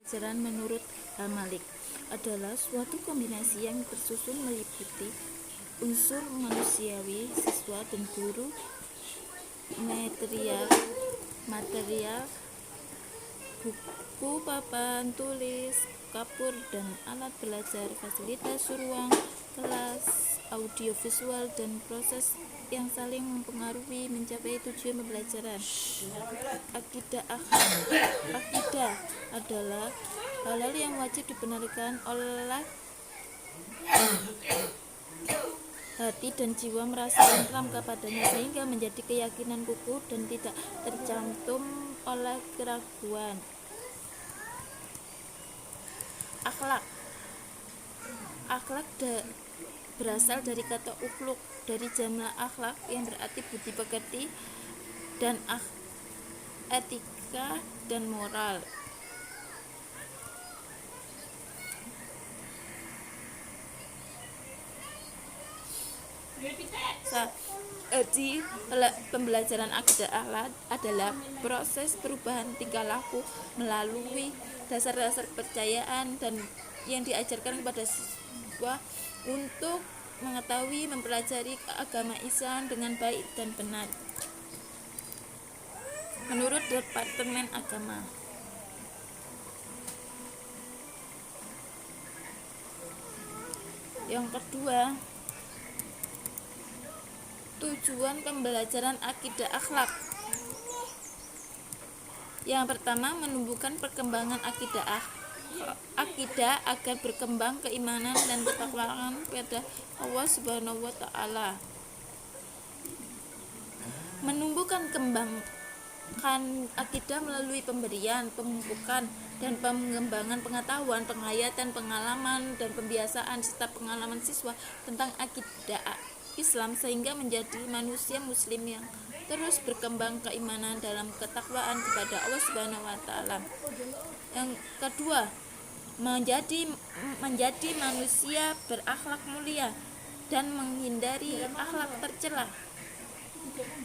pembelajaran menurut Al-Malik adalah suatu kombinasi yang tersusun meliputi unsur manusiawi, siswa dan guru, material, buku, papan tulis, kapur dan alat belajar, fasilitas ruang kelas, audiovisual dan proses yang saling mempengaruhi mencapai tujuan pembelajaran. Akidah adalah hal-hal yang wajib dibenarkan oleh hati dan jiwa merasa tentram kepadanya sehingga menjadi keyakinan kukuh dan tidak tercantum oleh keraguan. Akhlak berasal dari kata ukhluk, dari jamaah akhlak yang berarti budi pekerti dan etika dan moral. Jadi, pembelajaran akidah akhlak adalah proses perubahan tingkah laku melalui dasar-dasar kepercayaan dan yang diajarkan kepada siswa untuk mengetahui mempelajari agama Islam dengan baik dan benar. Menurut Departemen Agama. Yang kedua, tujuan pembelajaran akidah akhlak. Yang pertama, menumbuhkan perkembangan akidah agar berkembang keimanan dan ketakwaan pada Allah Subhanahu wa taala. Menumbuhkan kembangkan akidah melalui pemberian, pemupukan dan pengembangan pengetahuan, penghayatan, pengalaman dan pembiasaan serta pengalaman siswa tentang akidah Islam sehingga menjadi manusia muslim yang terus berkembang keimanan dalam ketakwaan kepada Allah Subhanahu wa taala. Yang kedua, menjadi manusia berakhlak mulia dan menghindari akhlak tercela.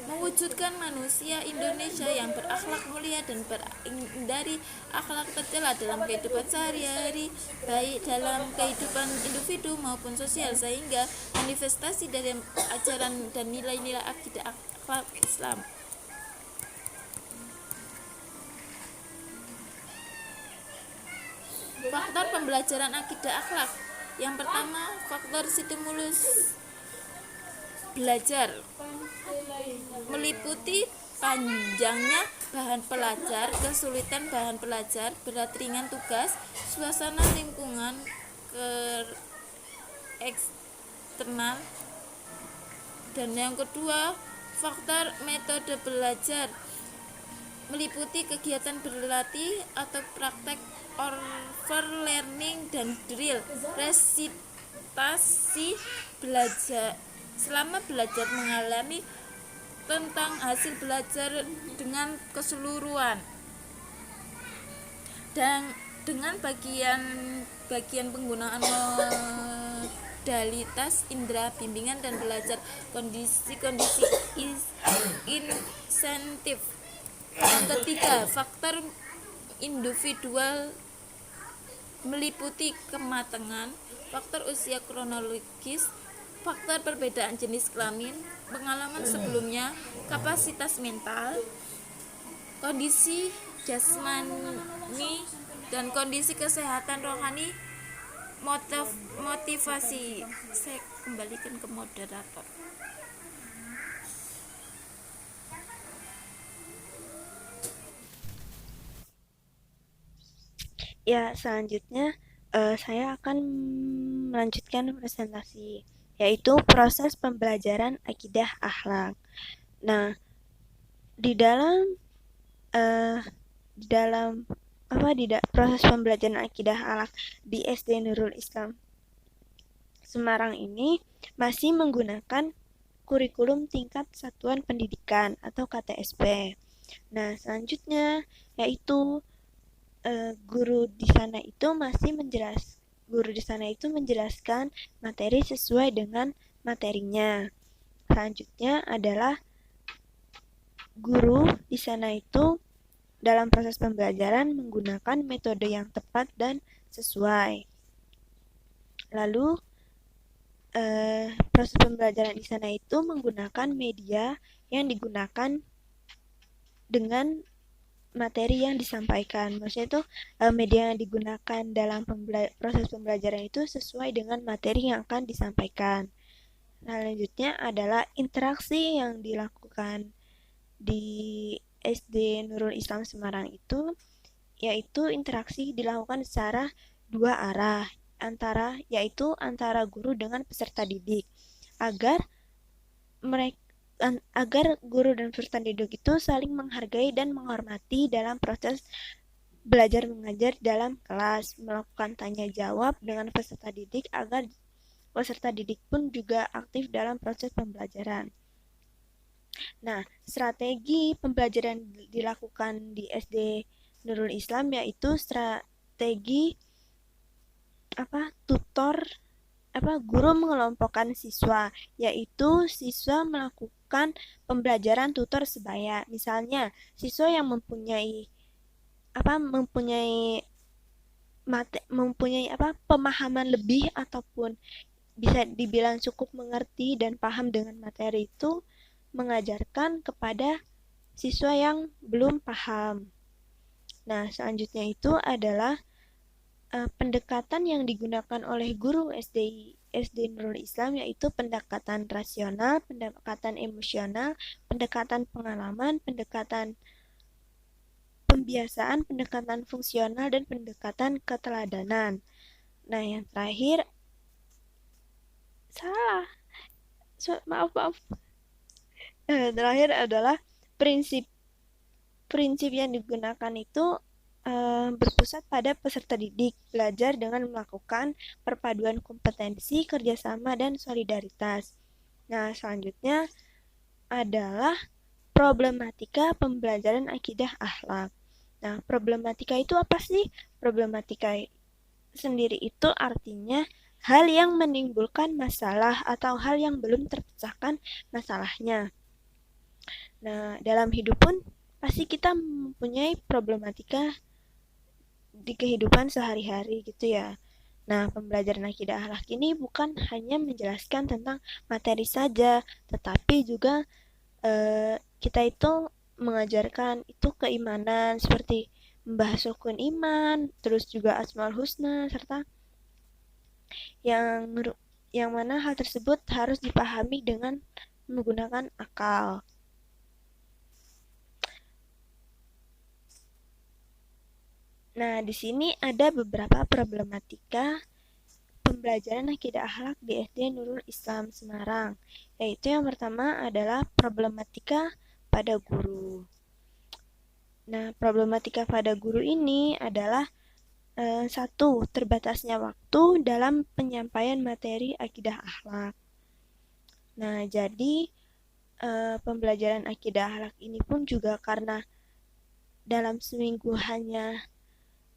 Mewujudkan manusia Indonesia yang berakhlak mulia dan menghindari akhlak tercela dalam kehidupan sehari-hari, baik dalam kehidupan individu maupun sosial, sehingga manifestasi dari ajaran dan nilai-nilai akidah akhlak Islam. Faktor pembelajaran akidah akhlak. Yang pertama, faktor stimulus belajar meliputi panjangnya bahan pelajar, kesulitan bahan pelajar, berat ringan tugas, suasana lingkungan eksternal. Dan yang kedua, faktor metode belajar meliputi kegiatan berlatih atau praktek overlearning dan drill, resitasi belajar. Selama belajar mengalami tentang hasil belajar dengan keseluruhan dan dengan bagian penggunaan modalitas indera, bimbingan dan belajar, kondisi-kondisi insentif. Yang ketiga, faktor individual meliputi kematangan, faktor usia kronologis, faktor perbedaan jenis kelamin, pengalaman sebelumnya, kapasitas mental, kondisi jasmani dan kondisi kesehatan rohani, motivasi. Saya kembalikan ke moderator. Ya, selanjutnya saya akan melanjutkan presentasi, yaitu proses pembelajaran akidah akhlak. Nah, di dalam proses pembelajaran akidah akhlak di SD Nurul Islam Semarang ini masih menggunakan kurikulum tingkat satuan pendidikan atau KTSP. Nah, selanjutnya yaitu guru di sana itu menjelaskan materi sesuai dengan materinya. Selanjutnya adalah guru di sana itu dalam proses pembelajaran menggunakan metode yang tepat dan sesuai. Lalu proses pembelajaran di sana itu menggunakan media yang digunakan dengan materi yang disampaikan. Maksudnya itu media yang digunakan dalam proses pembelajaran itu sesuai dengan materi yang akan disampaikan. Nah, selanjutnya adalah interaksi yang dilakukan di SD Nurul Islam Semarang itu, yaitu interaksi dilakukan secara dua arah, yaitu antara guru dengan peserta didik, agar mereka agar guru dan peserta didik itu saling menghargai dan menghormati dalam proses belajar mengajar dalam kelas, melakukan tanya jawab dengan peserta didik agar peserta didik pun juga aktif dalam proses pembelajaran. Nah, strategi pembelajaran dilakukan di SD Nurul Islam yaitu strategi guru mengelompokkan siswa, yaitu siswa melakukan pembelajaran tutor sebaya. Misalnya, siswa yang mempunyai pemahaman lebih ataupun bisa dibilang cukup mengerti dan paham dengan materi itu mengajarkan kepada siswa yang belum paham. Nah, selanjutnya itu adalah pendekatan yang digunakan oleh guru SD Nurul Islam, yaitu pendekatan rasional, pendekatan emosional, pendekatan pengalaman, pendekatan pembiasaan, pendekatan fungsional, dan pendekatan keteladanan. Nah, yang terakhir salah. Maaf. Terakhir adalah prinsip yang digunakan itu berpusat pada peserta didik belajar dengan melakukan perpaduan kompetensi, kerjasama, dan solidaritas. Nah, selanjutnya adalah problematika pembelajaran akidah akhlak. Nah, problematika itu apa sih? Problematika sendiri itu artinya hal yang menimbulkan masalah atau hal yang belum terpecahkan masalahnya. Nah, dalam hidup pun pasti kita mempunyai problematika di kehidupan sehari-hari gitu ya. Nah, pembelajaran akidah akhlak ini bukan hanya menjelaskan tentang materi saja, tetapi juga kita itu mengajarkan itu keimanan seperti membahas rukun iman, terus juga asmaul husna, serta yang mana hal tersebut harus dipahami dengan menggunakan akal. Nah, di sini ada beberapa problematika pembelajaran akidah akhlak di SD Nurul Islam Semarang, yaitu yang pertama adalah problematika pada guru. Nah, problematika pada guru ini adalah satu, terbatasnya waktu dalam penyampaian materi akidah akhlak. Nah, jadi pembelajaran akidah akhlak ini pun juga karena dalam seminggu hanya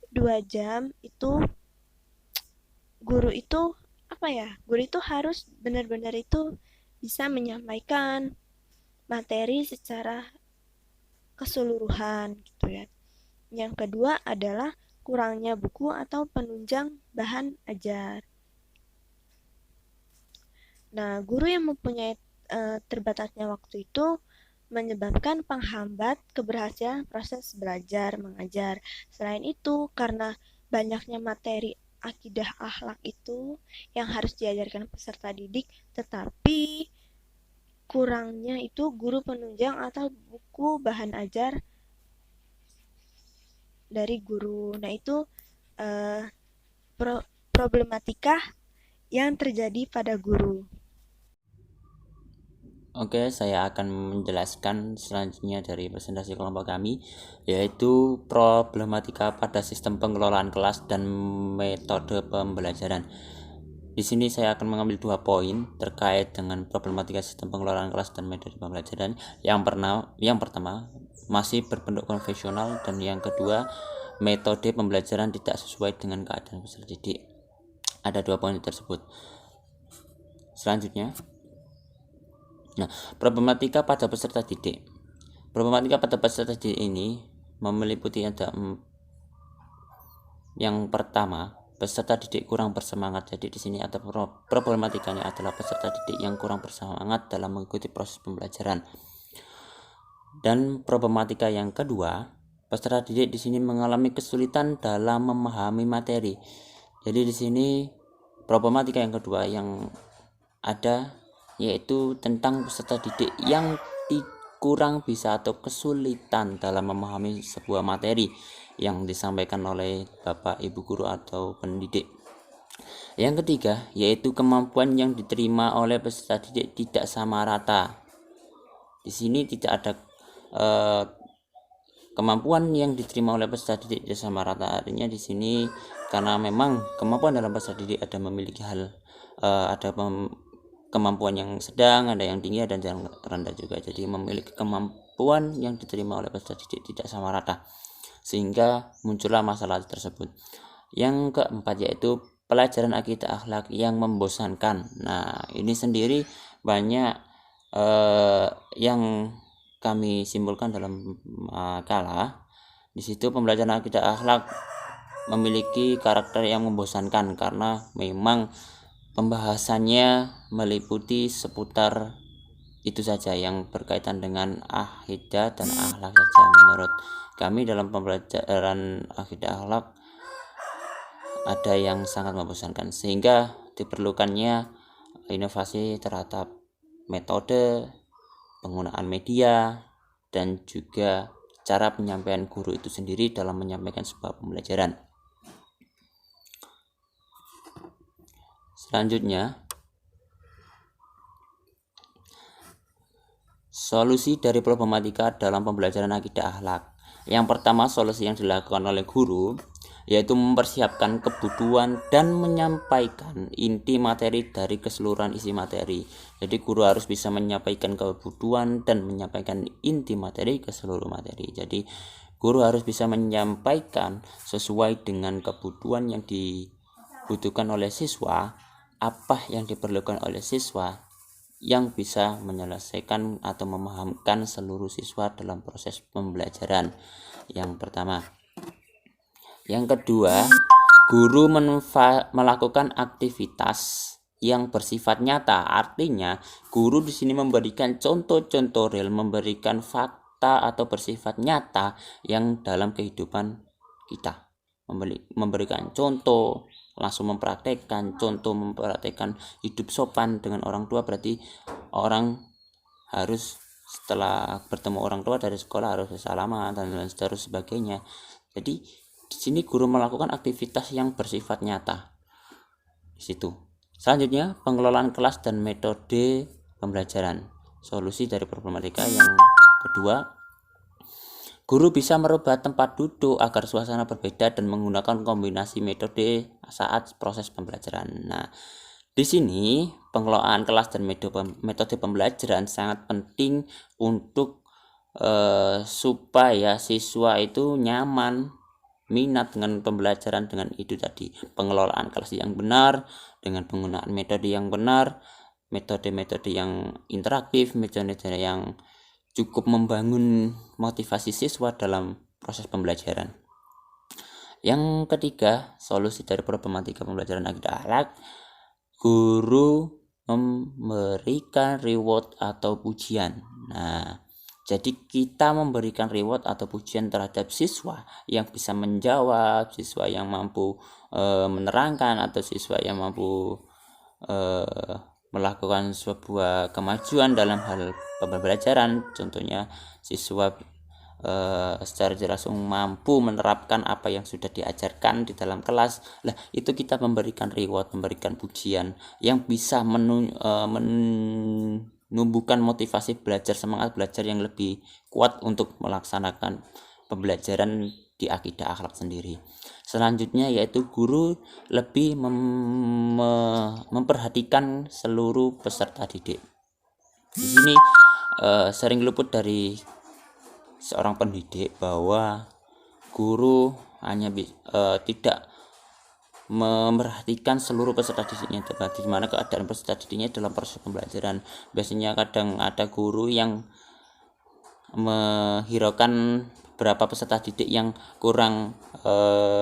2 jam itu guru itu harus benar-benar itu bisa menyampaikan materi secara keseluruhan gitu ya. Yang kedua adalah kurangnya buku atau penunjang bahan ajar. Nah, guru yang mempunyai terbatasnya waktu itu menyebabkan penghambat keberhasilan proses belajar mengajar. Selain itu, karena banyaknya materi akidah akhlak itu yang harus diajarkan peserta didik, tetapi kurangnya itu guru penunjang atau buku bahan ajar dari guru. Nah, itu problematika yang terjadi pada guru. Oke, saya akan menjelaskan selanjutnya dari presentasi kelompok kami, yaitu problematika pada sistem pengelolaan kelas dan metode pembelajaran. Di sini saya akan mengambil 2 poin terkait dengan problematika sistem pengelolaan kelas dan metode pembelajaran. Yang pertama, masih berbentuk konvensional, dan yang kedua, metode pembelajaran tidak sesuai dengan keadaan peserta didik. Ada 2 poin tersebut. Selanjutnya, problematika pada peserta didik. Problematika pada peserta didik ini meliputi ada yang pertama, peserta didik kurang bersemangat. Jadi di sini ada problematikanya adalah peserta didik yang kurang bersemangat dalam mengikuti proses pembelajaran. Dan problematika yang kedua, peserta didik di sini mengalami kesulitan dalam memahami materi. Jadi di sini problematika yang kedua yang ada yaitu tentang peserta didik yang kurang bisa atau kesulitan dalam memahami sebuah materi yang disampaikan oleh Bapak Ibu guru atau pendidik. Yang ketiga yaitu kemampuan yang diterima oleh peserta didik tidak sama rata. Di sini tidak ada kemampuan yang diterima oleh peserta didik tidak sama rata. Artinya di sini karena memang kemampuan dalam peserta didik ada memiliki kemampuan yang sedang, ada yang tinggi, dan yang rendah juga. Jadi memiliki kemampuan yang diterima oleh peserta didik tidak sama rata, sehingga muncullah masalah tersebut. Yang keempat yaitu pelajaran akidah akhlak yang membosankan. Nah, ini sendiri banyak yang kami simpulkan dalam makalah. Di situ pembelajaran akidah akhlak memiliki karakter yang membosankan karena memang pembahasannya meliputi seputar itu saja yang berkaitan dengan akidah dan akhlak saja. Menurut kami dalam pembelajaran akidah akhlak ada yang sangat membosankan, sehingga diperlukannya inovasi terhadap metode, penggunaan media, dan juga cara penyampaian guru itu sendiri dalam menyampaikan sebuah pembelajaran. Selanjutnya, solusi dari problematika dalam pembelajaran akidah akhlak. Yang pertama, solusi yang dilakukan oleh guru yaitu mempersiapkan kebutuhan dan menyampaikan inti materi dari keseluruhan isi materi. Jadi guru harus bisa menyampaikan kebutuhan dan menyampaikan inti materi ke seluruh materi. Jadi guru harus bisa menyampaikan sesuai dengan kebutuhan yang dibutuhkan oleh siswa, apa yang diperlukan oleh siswa, yang bisa menyelesaikan atau memahamkan seluruh siswa dalam proses pembelajaran. Yang pertama. Yang kedua, guru melakukan aktivitas yang bersifat nyata. Artinya, guru di sini memberikan contoh-contoh real, memberikan fakta atau bersifat nyata yang dalam kehidupan kita. Memberikan contoh, langsung mempraktekkan hidup sopan dengan orang tua. Berarti orang harus setelah bertemu orang tua dari sekolah harus bersalaman dan lain sebagainya. Jadi di sini guru melakukan aktivitas yang bersifat nyata. Di situ. Selanjutnya, pengelolaan kelas dan metode pembelajaran. Solusi dari problematika yang kedua, guru bisa merubah tempat duduk agar suasana berbeda dan menggunakan kombinasi metode saat proses pembelajaran. Nah, di sini pengelolaan kelas dan metode pembelajaran sangat penting untuk supaya siswa itu nyaman, minat dengan pembelajaran dengan itu tadi. Pengelolaan kelas yang benar dengan penggunaan metode yang benar, metode-metode yang interaktif, metode yang cukup membangun motivasi siswa dalam proses pembelajaran. Yang ketiga, solusi dari problematika pembelajaran akidah akhlak, guru memberikan reward atau pujian. Nah, jadi kita memberikan reward atau pujian terhadap siswa yang bisa menjawab, siswa yang mampu menerangkan, atau siswa yang mampu melakukan sebuah kemajuan dalam hal pembelajaran. Contohnya siswa secara jelas mampu menerapkan apa yang sudah diajarkan di dalam kelas. Lah, itu kita memberikan reward, memberikan pujian yang bisa menumbuhkan motivasi belajar, semangat belajar yang lebih kuat untuk melaksanakan pembelajaran di akidah akhlak sendiri. Selanjutnya yaitu guru lebih memperhatikan seluruh peserta didik. Di sini sering luput dari seorang pendidik bahwa guru hanya tidak memperhatikan seluruh peserta didiknya, di mana keadaan peserta didiknya dalam proses pembelajaran. Biasanya kadang ada guru yang menghiraukan beberapa peserta didik yang kurang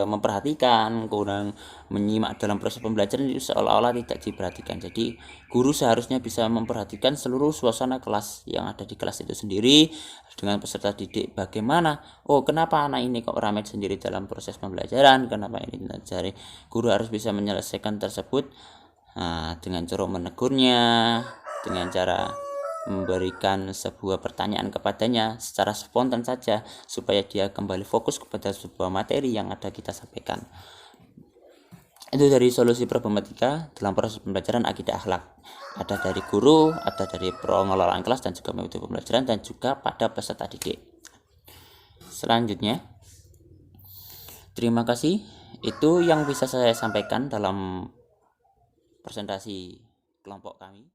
memperhatikan, kurang menyimak dalam proses pembelajaran itu seolah-olah tidak diperhatikan. Jadi guru seharusnya bisa memperhatikan seluruh suasana kelas yang ada di kelas itu sendiri dengan peserta didik. Bagaimana? Oh, kenapa anak ini kok ramai sendiri dalam proses pembelajaran? Kenapa ini? Jadi guru harus bisa menyelesaikan tersebut dengan cara menegurnya, dengan cara memberikan sebuah pertanyaan kepadanya secara spontan saja supaya dia kembali fokus kepada sebuah materi yang ada kita sampaikan. Itu dari solusi problematika dalam proses pembelajaran akidah akhlak. Ada dari guru, ada dari pengelolaan kelas dan juga metode pembelajaran, dan juga pada peserta didik. Selanjutnya, terima kasih. Itu yang bisa saya sampaikan dalam presentasi kelompok kami.